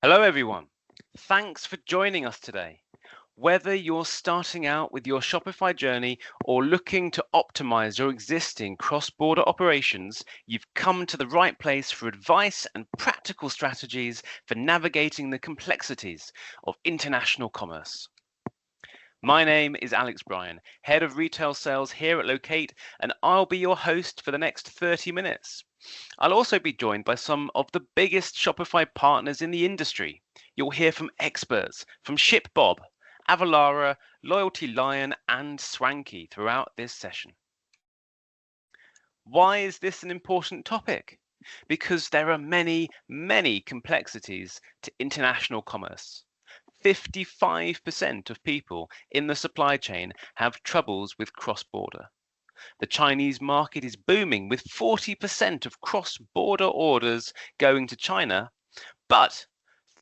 Hello, everyone. Thanks for joining us today. Whether you're starting out with your Shopify journey or looking to optimize your existing cross-border operations, you've come to the right place for advice and practical strategies for navigating the complexities of international commerce. My name is Alex Bryan, Head of Retail Sales here at Loqate, and I'll be your host for the next 30 minutes. I'll also be joined by some of the biggest Shopify partners in the industry. You'll hear from experts from ShipBob, Avalara, Loyalty Lion, and Swanky throughout this session. Why is this an important topic? Because there are many, many complexities to international commerce. 55% of people in the supply chain have troubles with cross-border. The Chinese market is booming with 40% of cross-border orders going to China, but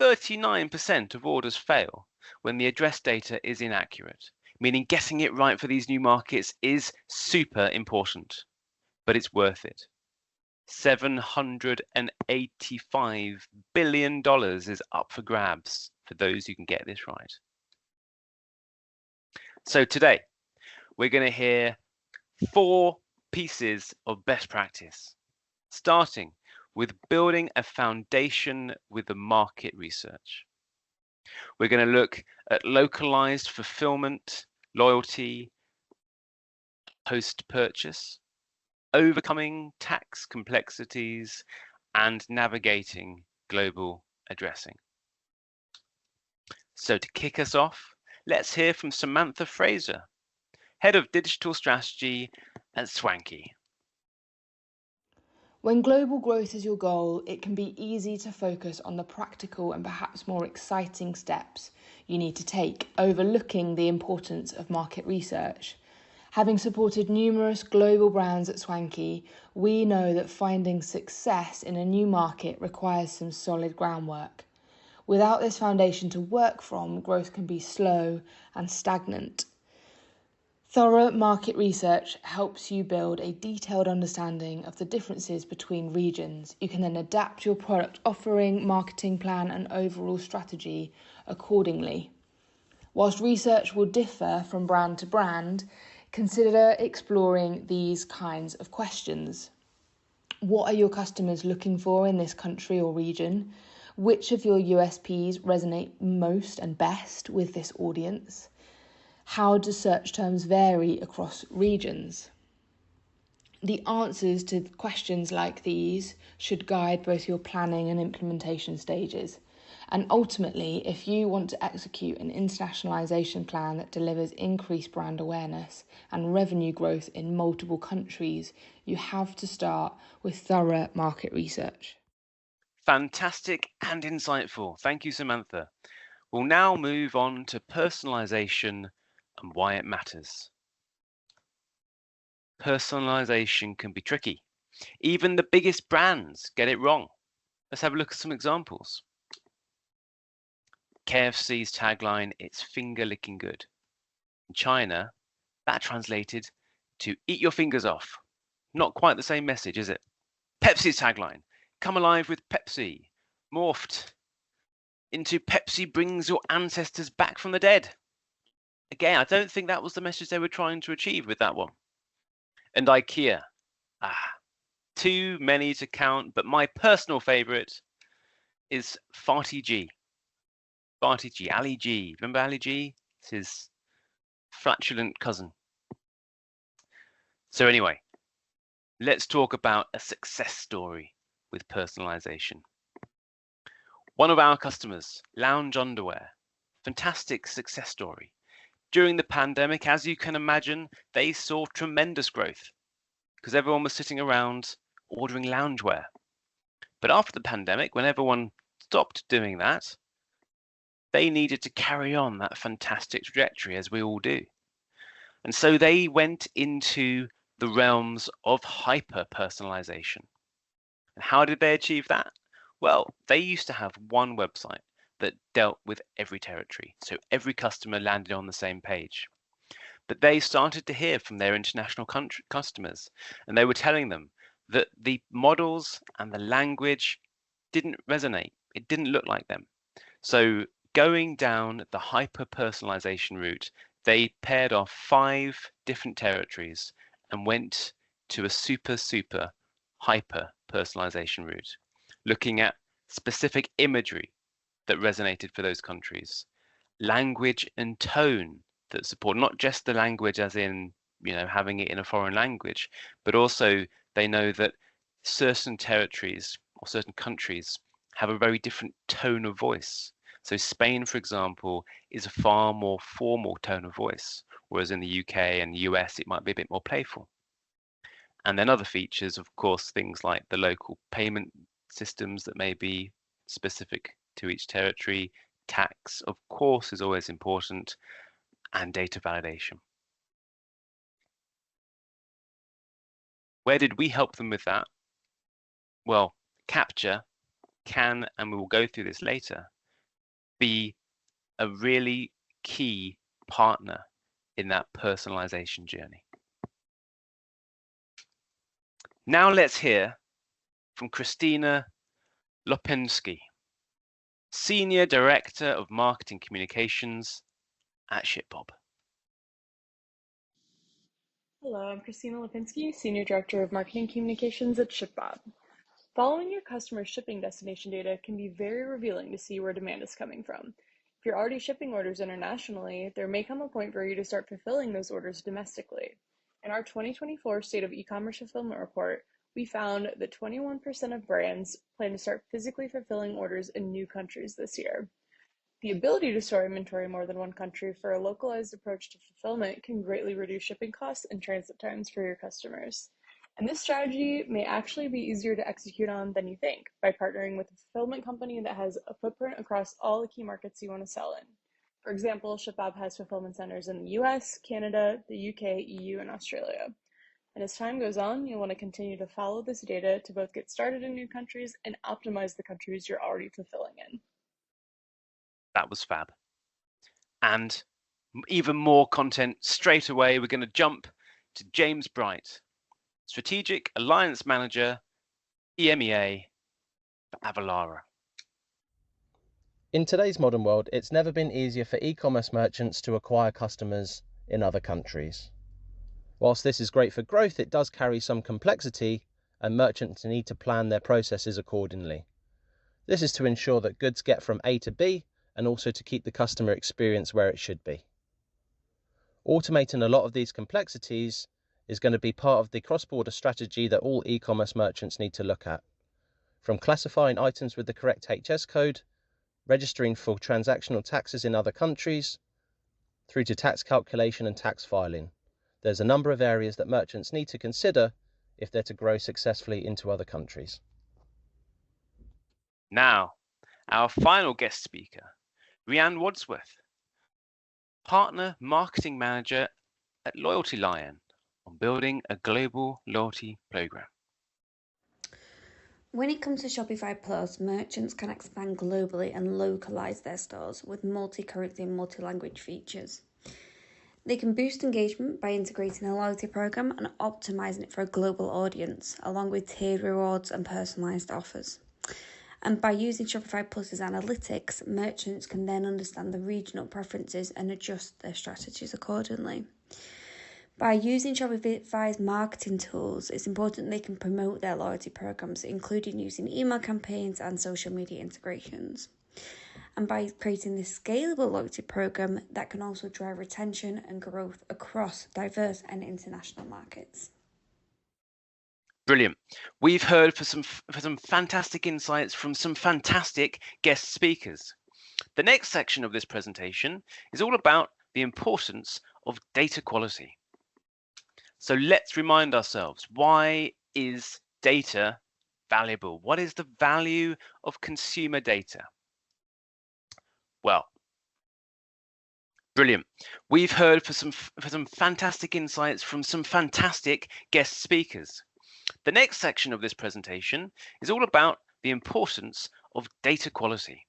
39% of orders fail when the address data is inaccurate, meaning getting it right for these new markets is super important, but it's worth it. $785 billion is up for grabs for those who can get this right. So today, we're going to hear 4 pieces of best practice, starting with building a foundation with the market research. We're going to look at localized fulfillment, loyalty, post-purchase, overcoming tax complexities, and navigating global addressing. So to kick us off, let's hear from Samantha Fraser, Head of Digital Strategy at Swanky. When global growth is your goal, it can be easy to focus on the practical and perhaps more exciting steps you need to take, overlooking the importance of market research. Having supported numerous global brands at Swanky, we know that finding success in a new market requires some solid groundwork. Without this foundation to work from, growth can be slow and stagnant. Thorough market research helps you build a detailed understanding of the differences between regions. You can then adapt your product offering, marketing plan, and overall strategy accordingly. Whilst research will differ from brand to brand, consider exploring these kinds of questions. What are your customers looking for in this country or region? Which of your USPs resonate most and best with this audience? How do search terms vary across regions? The answers to questions like these should guide both your planning and implementation stages. And ultimately, if you want to execute an internationalization plan that delivers increased brand awareness and revenue growth in multiple countries, you have to start with thorough market research. Fantastic and insightful. Thank you, Samantha. We'll now move on to personalization and why it matters. Personalization can be tricky. Even the biggest brands get it wrong. Let's have a look at some examples. KFC's tagline, "It's finger licking good." In China, that translated to "eat your fingers off." Not quite the same message, is it? Pepsi's tagline, "Come alive with Pepsi," morphed into "Pepsi brings your ancestors back from the dead." Again, I don't think that was the message they were trying to achieve with that one. And IKEA, too many to count, but my personal favorite is Farty G. Farty G, Ali G. Remember Ali G? It's his flatulent cousin. So anyway, let's talk about a success story with personalization. One of our customers, Lounge Underwear, fantastic success story. During the pandemic, as you can imagine, they saw tremendous growth because everyone was sitting around ordering loungewear. But after the pandemic, when everyone stopped doing that, they needed to carry on that fantastic trajectory, as we all do. And so they went into the realms of hyper-personalization. And how did they achieve that? Well, they used to have one website that dealt with every territory. So every customer landed on the same page. But they started to hear from their international customers, and they were telling them that the models and the language didn't resonate. It didn't look like them. So going down the hyper-personalization route, they paired off 5 different territories and went to a super hyper-personalization route, looking at specific imagery that resonated for those countries, language and tone that support not just the language as in, having it in a foreign language, but also they know that certain territories or certain countries have a very different tone of voice. So Spain, for example, is a far more formal tone of voice, whereas in the UK and US, it might be a bit more playful. And then other features, of course, things like the local payment systems that may be specific to each territory. Tax, of course, is always important, and data validation. Where did we help them with that? Well, Capture can, and we will go through this later, be a really key partner in that personalization journey. Now let's hear from Christina Lopensky, Senior Director of Marketing Communications at ShipBob. Hello, I'm Christina Lipinski, Senior Director of Marketing Communications at ShipBob. Following your customer's shipping destination data can be very revealing to see where demand is coming from. If you're already shipping orders internationally, there may come a point for you to start fulfilling those orders domestically. In our 2024 State of E-commerce Fulfillment Report, we found that 21% of brands plan to start physically fulfilling orders in new countries this year. The ability to store inventory in more than one country for a localized approach to fulfillment can greatly reduce shipping costs and transit times for your customers. And this strategy may actually be easier to execute on than you think by partnering with a fulfillment company that has a footprint across all the key markets you want to sell in. For example, ShipBob has fulfillment centers in the US, Canada, the UK, EU, and Australia. And as time goes on, you'll want to continue to follow this data to both get started in new countries and optimize the countries you're already fulfilling in. That was fab. And even more content straight away. We're going to jump to James Bright, Strategic Alliance Manager, EMEA for Avalara. In today's modern world, it's never been easier for e-commerce merchants to acquire customers in other countries. Whilst this is great for growth, it does carry some complexity, and merchants need to plan their processes accordingly. This is to ensure that goods get from A to B, and also to keep the customer experience where it should be. Automating a lot of these complexities is going to be part of the cross-border strategy that all e-commerce merchants need to look at. From classifying items with the correct HS code, registering for transactional taxes in other countries, through to tax calculation and tax filing. There's a number of areas that merchants need to consider if they're to grow successfully into other countries. Now, our final guest speaker, Rhiann Wadsworth, Partner Marketing Manager at Loyalty Lion, on building a global loyalty program. When it comes to Shopify Plus, merchants can expand globally and localize their stores with multi-currency and multi-language features. They can boost engagement by integrating a loyalty program and optimizing it for a global audience, along with tiered rewards and personalized offers. And by using Shopify Plus's analytics, merchants can then understand the regional preferences and adjust their strategies accordingly. By using Shopify's marketing tools, it's important they can promote their loyalty programs, including using email campaigns and social media integrations. And by creating this scalable loyalty program that can also drive retention and growth across diverse and international markets. Brilliant. We've heard for some fantastic insights from some fantastic guest speakers. The next section of this presentation is all about the importance of data quality. So let's remind ourselves, why is data valuable? What is the value of consumer data? Well, brilliant. We've heard for some fantastic insights from some fantastic guest speakers. The next section of this presentation is all about the importance of data quality.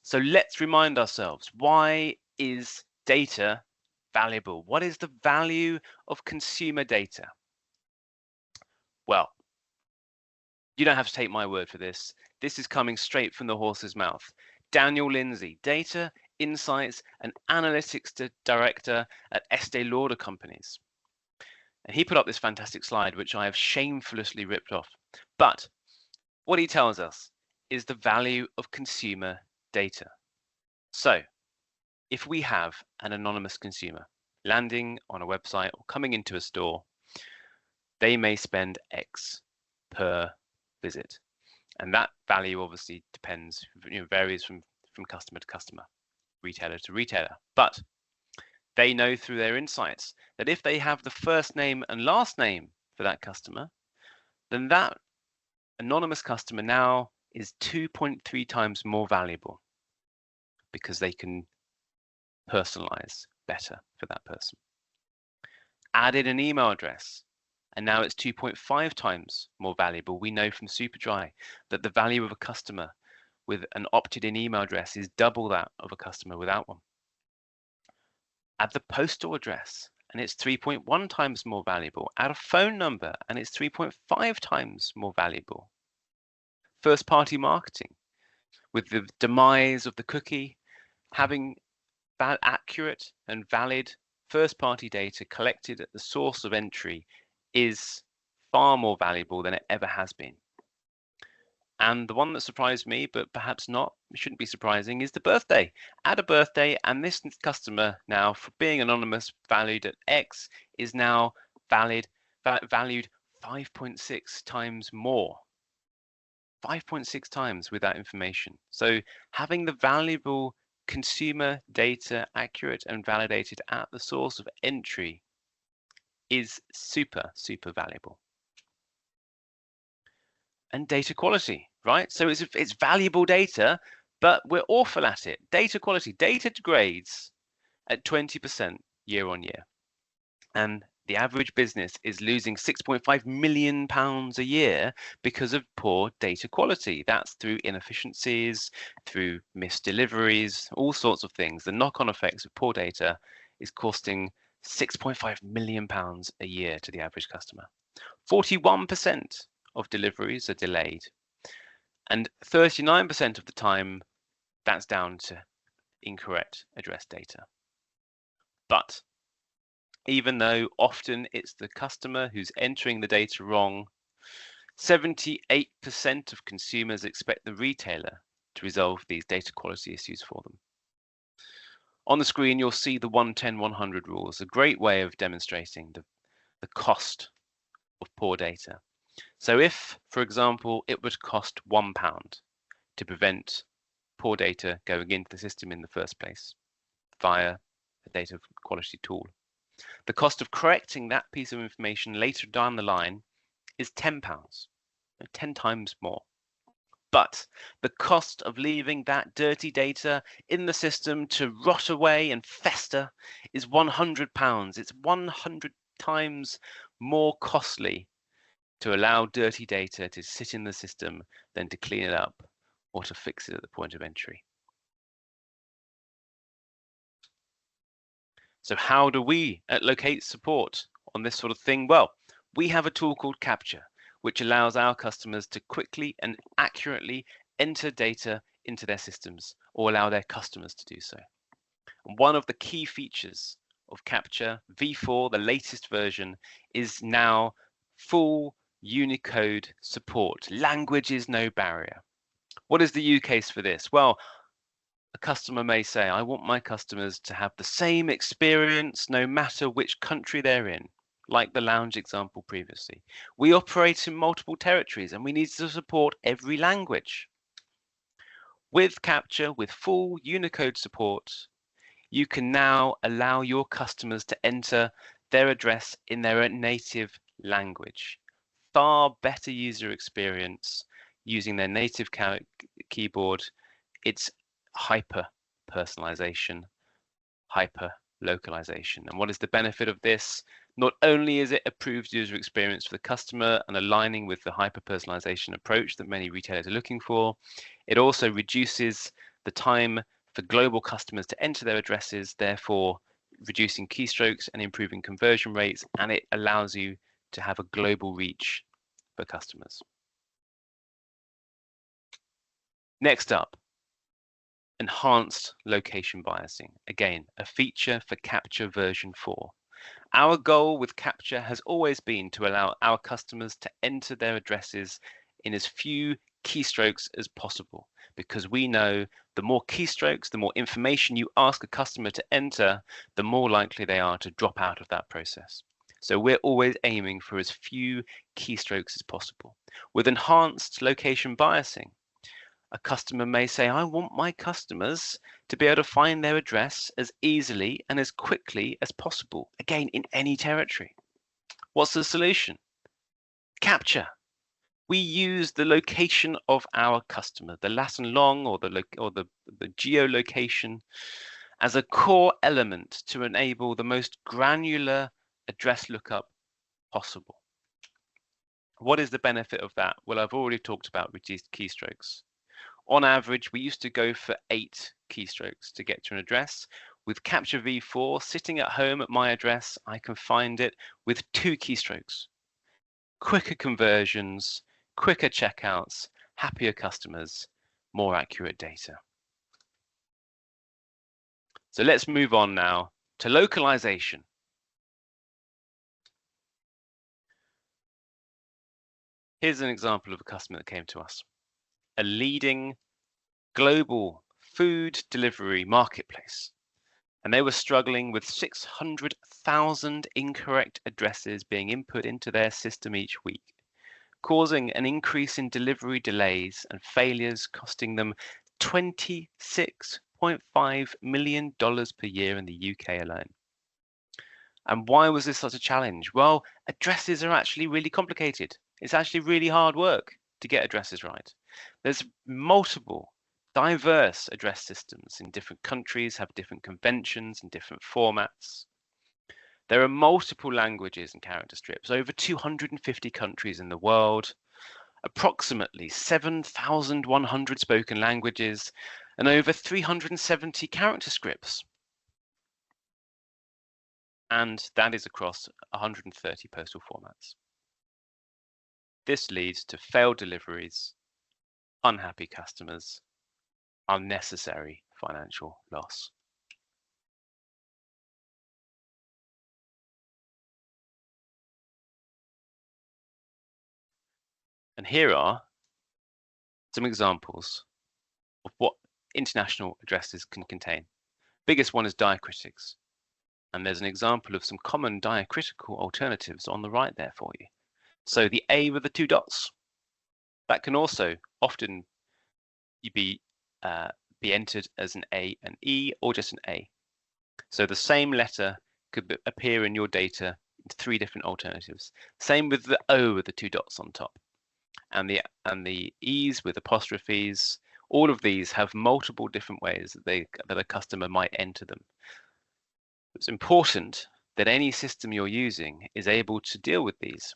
So let's remind ourselves, why is data valuable? What is the value of consumer data? Well, you don't have to take my word for this. This is coming straight from the horse's mouth. Daniel Lindsay, Data, Insights and Analytics Director at Estee Lauder Companies. And he put up this fantastic slide, which I have shamefully ripped off. But what he tells us is the value of consumer data. So if we have an anonymous consumer landing on a website or coming into a store, they may spend X per visit. And that value obviously depends, varies from customer to customer, retailer to retailer. But they know through their insights that if they have the first name and last name for that customer, then that anonymous customer now is 2.3 times more valuable because they can personalize better for that person. Added an email address, and now it's 2.5 times more valuable. We know from Superdry that the value of a customer with an opted-in email address is double that of a customer without one. Add the postal address, and it's 3.1 times more valuable. Add a phone number, and it's 3.5 times more valuable. First-party marketing, with the demise of the cookie, having accurate and valid first-party data collected at the source of entry is far more valuable than it ever has been. And the one that surprised me, but perhaps not, shouldn't be surprising, is the birthday. Add a birthday, and this customer now, for being anonymous, valued at X, is now valued 5.6 times more. 5.6 times with that information. So having the valuable consumer data accurate and validated at the source of entry is super, super valuable. And data quality, right? So it's valuable data, but we're awful at it. Data quality, data degrades at 20% year on year. And the average business is losing £6.5 million a year because of poor data quality. That's through inefficiencies, through missed deliveries, all sorts of things. The knock-on effects of poor data is costing £6.5 million a year to the average customer. 41% of deliveries are delayed, and 39% of the time that's down to incorrect address data. But even though often it's the customer who's entering the data wrong, 78% of consumers expect the retailer to resolve these data quality issues for them. On the screen, you'll see the 110-100 rules, a great way of demonstrating the cost of poor data. So if, for example, it would cost £1 to prevent poor data going into the system in the first place via a data quality tool, the cost of correcting that piece of information later down the line is £10, 10 times more. But the cost of leaving that dirty data in the system to rot away and fester is £100. It's 100 times more costly to allow dirty data to sit in the system than to clean it up or to fix it at the point of entry. So how do we at Loqate support on this sort of thing? Well, we have a tool called Capture, which allows our customers to quickly and accurately enter data into their systems or allow their customers to do so. And one of the key features of Capture V4, the latest version, is now full Unicode support. Language is no barrier. What is the use case for this? Well, a customer may say, I want my customers to have the same experience no matter which country they're in, like the lounge example previously. We operate in multiple territories and we need to support every language. With Capture, with full Unicode support, you can now allow your customers to enter their address in their native language. Far better user experience using their native keyboard. It's hyper personalization, hyper localization. And what is the benefit of this? Not only is it improved user experience for the customer and aligning with the hyper personalization approach that many retailers are looking for, it also reduces the time for global customers to enter their addresses, therefore reducing keystrokes and improving conversion rates, and it allows you to have a global reach for customers. Next up, enhanced location biasing. Again, a feature for Capture version 4. Our goal with Capture has always been to allow our customers to enter their addresses in as few keystrokes as possible, because we know the more keystrokes, the more information you ask a customer to enter, the more likely they are to drop out of that process. So we're always aiming for as few keystrokes as possible. With enhanced location biasing, a customer may say, I want my customers to be able to find their address as easily and as quickly as possible, again, in any territory. What's the solution? Capture. We use the location of our customer, the lat and long or the geolocation, as a core element to enable the most granular address lookup possible. What is the benefit of that? Well, I've already talked about reduced keystrokes. On average, we used to go for 8 keystrokes to get to an address. With Capture v4, sitting at home at my address, I can find it with 2 keystrokes. Quicker conversions, quicker checkouts, happier customers, more accurate data. So let's move on now to localization. Here's an example of a customer that came to us. A leading global food delivery marketplace. And they were struggling with 600,000 incorrect addresses being input into their system each week, causing an increase in delivery delays and failures, costing them $26.5 million per year in the UK alone. And why was this such a challenge? Well, addresses are actually really complicated. It's actually really hard work to get addresses right. There's multiple diverse address systems in different countries, have different conventions and different formats. There are multiple languages and character strips, over 250 countries in the world, approximately 7,100 spoken languages, and over 370 character scripts. And that is across 130 postal formats. This leads to failed deliveries, unhappy customers, unnecessary financial loss. And here are some examples of what international addresses can contain. Biggest one is diacritics. And there's an example of some common diacritical alternatives on the right there for you. So the A with the 2 dots, that can also often be entered as an A and E or just an A. So the same letter could appear in your data in 3 different alternatives. Same with the O with the 2 dots on top. And the E's with apostrophes. All of these have multiple different ways that a customer might enter them. It's important that any system you're using is able to deal with these.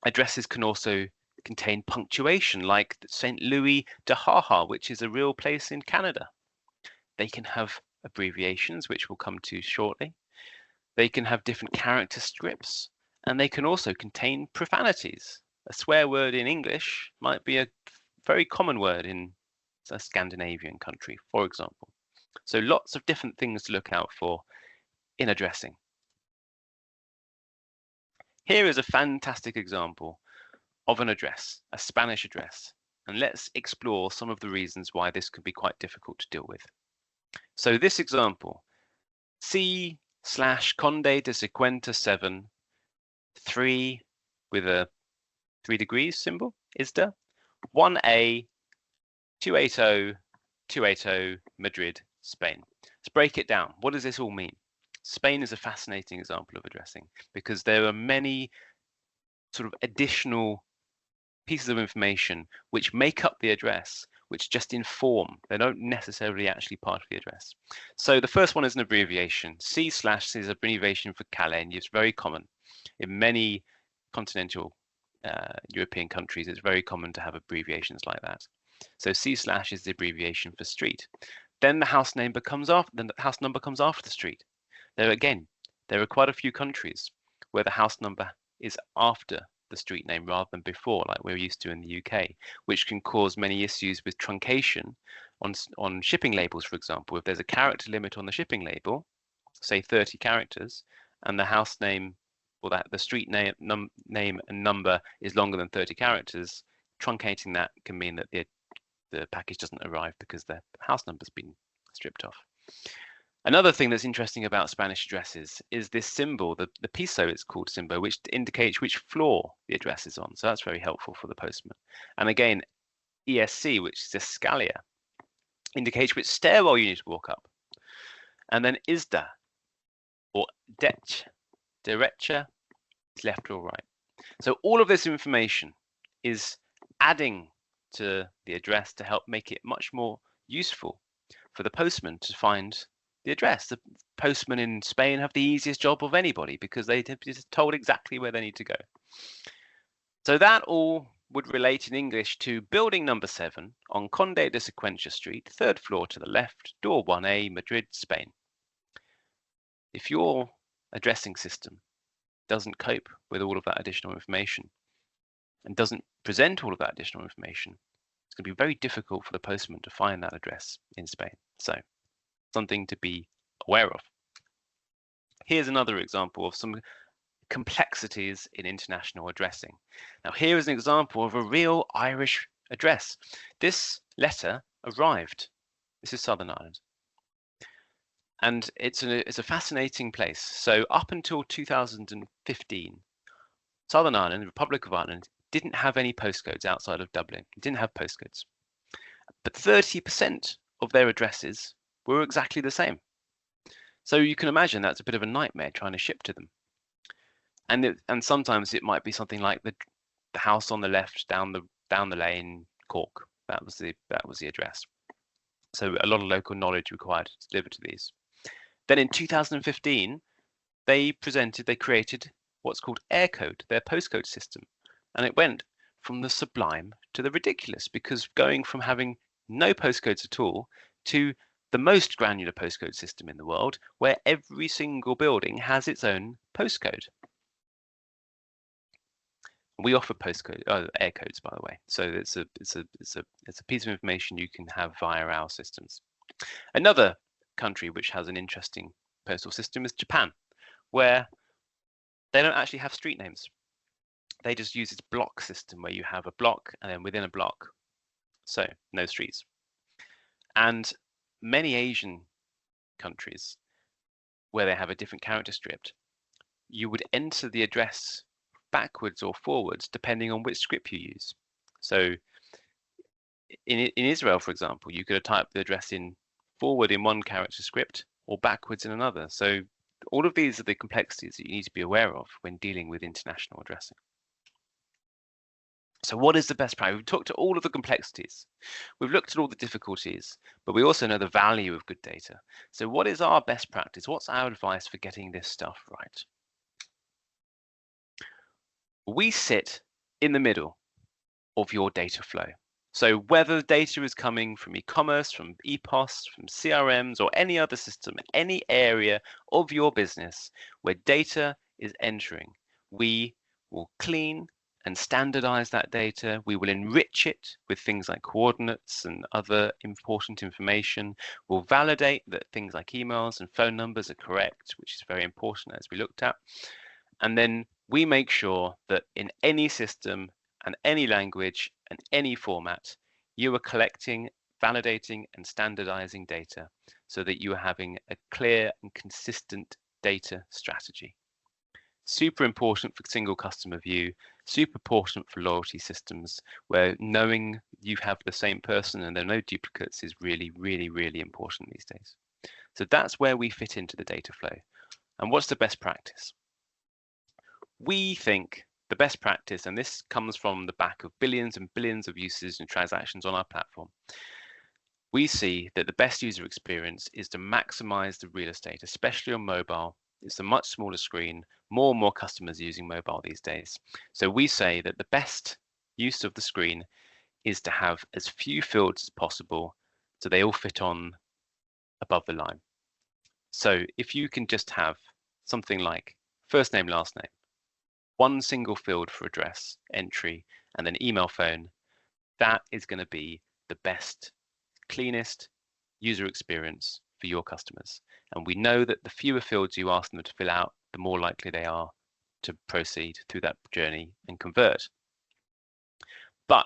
Addresses can also contain punctuation, like St. Louis de Haha, which is a real place in Canada. They can have abbreviations, which we'll come to shortly. They can have different character strips, and they can also contain profanities. A swear word in English might be a very common word in a Scandinavian country, for example. So lots of different things to look out for in addressing. Here is a fantastic example of an address, a Spanish address, and let's explore some of the reasons why this can be quite difficult to deal with. So this example, C/Conde de Cincuenta 7, 3 with a 3 degrees symbol, ISDA, 1A, 280, 280, Madrid, Spain. Let's break it down. What does this all mean? Spain is a fascinating example of addressing because there are many sort of additional pieces of information which make up the address, which just inform. They don't necessarily actually part of the address. So the first one is an abbreviation. C/ is an abbreviation for Calais. It's very common in many continental European countries. It's very common to have abbreviations like that. So C/ is the abbreviation for street. Then the house number comes after the street. There are quite a few countries where the house number is after the street name rather than before, like we're used to in the UK, which can cause many issues with truncation on shipping labels, for example. If there's a character limit on the shipping label, say 30 characters, and the house name or that the street name and number is longer than 30 characters, truncating that can mean that the package doesn't arrive because the house number's been stripped off. Another thing that's interesting about Spanish addresses is this symbol, the piso it's called symbol, which indicates which floor the address is on. So that's very helpful for the postman. And again, ESC, which is escalier, indicates which stairwell you need to walk up. And then ISDA, or derecha, is left or right. So all of this information is adding to the address to help make it much more useful for the postman to find the address. The postmen in Spain have the easiest job of anybody because they are told exactly where they need to go. So that all would relate in English to building number 7 on Conde de Sequentia Street, 3rd floor to the left, door 1A, Madrid, Spain. If your addressing system doesn't cope with all of that additional information and doesn't present all of that additional information, it's going to be very difficult for the postman to find that address in Spain. So something to be aware of. Here's another example of some complexities in international addressing. Now here is an example of a real Irish address. This letter arrived. This is Southern Ireland. And it's a fascinating place. So up until 2015, Southern Ireland, the Republic of Ireland, didn't have any postcodes outside of Dublin. It didn't have postcodes. But 30% of their addresses were exactly the same. So you can imagine that's a bit of a nightmare trying to ship to them. And sometimes it might be something like the house on the left down the lane, Cork. That was the address. So a lot of local knowledge required to deliver to these. Then in 2015, they created what's called Aircode, their postcode system. And it went from the sublime to the ridiculous, because going from having no postcodes at all to the most granular postcode system in the world, where every single building has its own postcode. We offer air codes, by the way. So it's a piece of information you can have via our systems. Another country which has an interesting postal system is Japan, where they don't actually have street names. They just use this block system where you have a block and then within a block. So no streets. And many Asian countries where they have a different character script, you would enter the address backwards or forwards depending on which script you use. So in Israel, for example, you could have typed the address in forward in one character script or backwards in another. So all of these are the complexities that you need to be aware of when dealing with international addressing. So what is the best practice? We've talked to all of the complexities. We've looked at all the difficulties, but we also know the value of good data. So what is our best practice? What's our advice for getting this stuff right? We sit in the middle of your data flow. So whether the data is coming from e-commerce, from EPOS, from CRMs, or any other system, any area of your business where data is entering, we will clean and standardize that data. We will enrich it with things like coordinates and other important information. We'll validate that things like emails and phone numbers are correct, which is very important, as we looked at. And then we make sure that in any system and any language and any format, you are collecting, validating, and standardizing data so that you are having a clear and consistent data strategy. Super important for single customer view, super important for loyalty systems, where knowing you have the same person and there are no duplicates is really, really, really important these days. So that's where we fit into the data flow. And what's the best practice? We think the best practice, and this comes from the back of billions and billions of uses and transactions on our platform, we see that the best user experience is to maximize the real estate, especially on mobile. It's a much smaller screen, more and more customers using mobile these days. So we say that the best use of the screen is to have as few fields as possible so they all fit on above the line. So if you can just have something like first name, last name, one single field for address entry and then email, phone, that is going to be the best, cleanest user experience for your customers. And we know that the fewer fields you ask them to fill out, the more likely they are to proceed through that journey and convert. But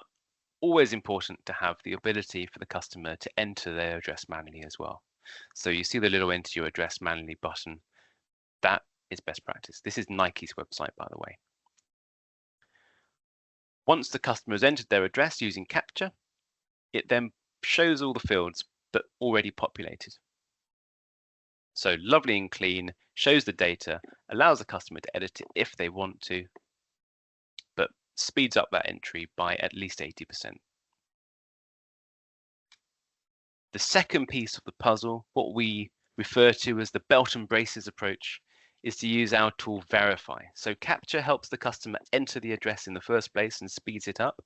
always important to have the ability for the customer to enter their address manually as well. So you see the little enter your address manually button. That is best practice. This is Nike's website, by the way. Once the customer has entered their address using CAPTCHA, it then shows all the fields but already populated. So lovely and clean, shows the data, allows the customer to edit it if they want to, but speeds up that entry by at least 80%. The second piece of the puzzle, what we refer to as the belt and braces approach, is to use our tool Verify. So CAPTCHA helps the customer enter the address in the first place and speeds it up.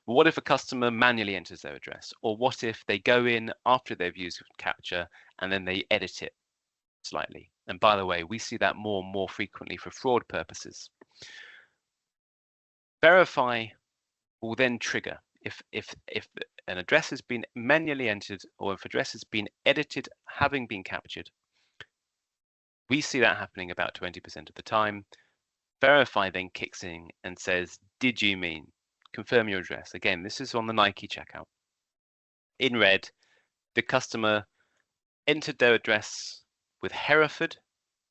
But what if a customer manually enters their address? Or what if they go in after they've used CAPTCHA and then they edit it slightly? And by the way, we see that more and more frequently for fraud purposes. Verify will then trigger if an address has been manually entered or if address has been edited having been captured. We see that happening about 20% of the time. Verify then kicks in and says, did you mean? Confirm your address. Again, this is on the Nike checkout. In red, the customer entered their address with Hereford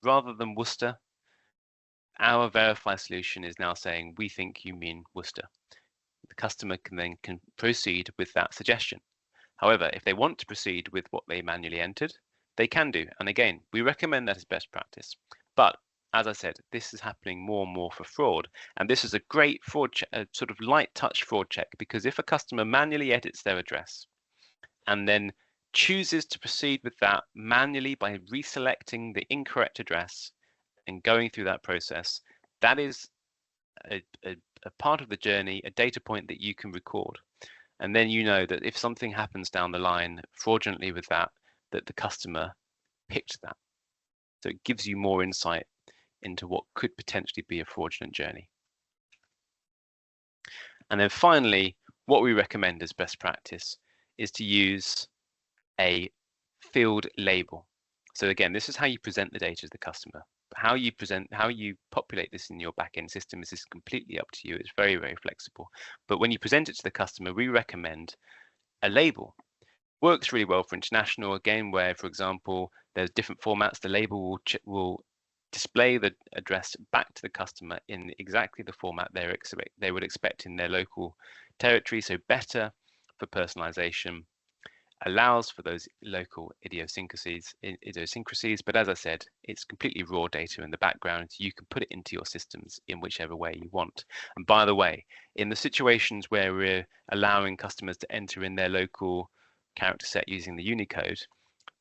rather than Worcester. Our Verify solution is now saying, we think you mean Worcester. The customer can then proceed with that suggestion. However, if they want to proceed with what they manually entered, they can do. And again, we recommend that as best practice. But as I said, this is happening more and more for fraud. And this is a great fraud sort of light touch fraud check, because if a customer manually edits their address and then chooses to proceed with that manually by reselecting the incorrect address and going through that process, that is a part of the journey, a data point that you can record. And then you know that if something happens down the line fraudulently with that the customer picked that. So it gives you more insight into what could potentially be a fraudulent journey. And then finally, what we recommend as best practice is to use a field label. So again, this is how you present the data to the customer. How you populate this in your backend system is completely up to you. It's very, very flexible. But when you present it to the customer, we recommend a label. Works really well for international, again, where, for example, there's different formats. The label will display the address back to the customer in exactly the format they would expect in their local territory. So better for personalization, allows for those local idiosyncrasies. But as I said, it's completely raw data in the background. You can put it into your systems in whichever way you want. And by the way, in the situations where we're allowing customers to enter in their local character set using the Unicode,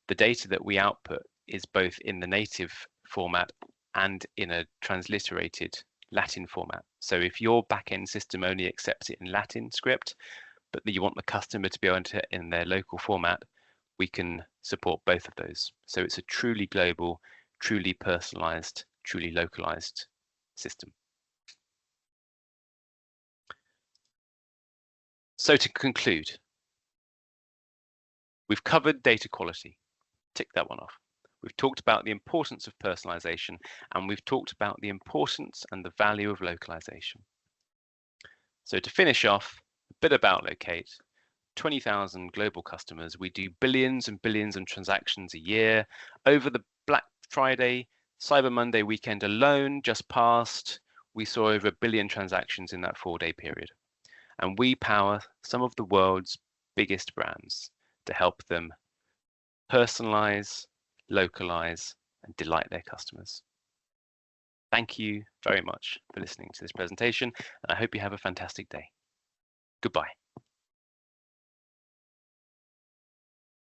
the data that we output is both in the native format and in a transliterated Latin format. So if your backend system only accepts it in Latin script, but you want the customer to be able to in their local format, we can support both of those. So it's a truly global, truly personalized, truly localized system. So to conclude, we've covered data quality. Tick that one off. We've talked about the importance of personalization, and we've talked about the importance and the value of localization. So to finish off, a bit about Loqate. 20,000 global customers. We do billions and billions of transactions a year. Over the Black Friday, Cyber Monday weekend alone, just passed, we saw over 1 billion transactions in that 4-day period. And we power some of the world's biggest brands to help them personalize, localize, and delight their customers. Thank you very much for listening to this presentation, and I hope you have a fantastic day. Goodbye.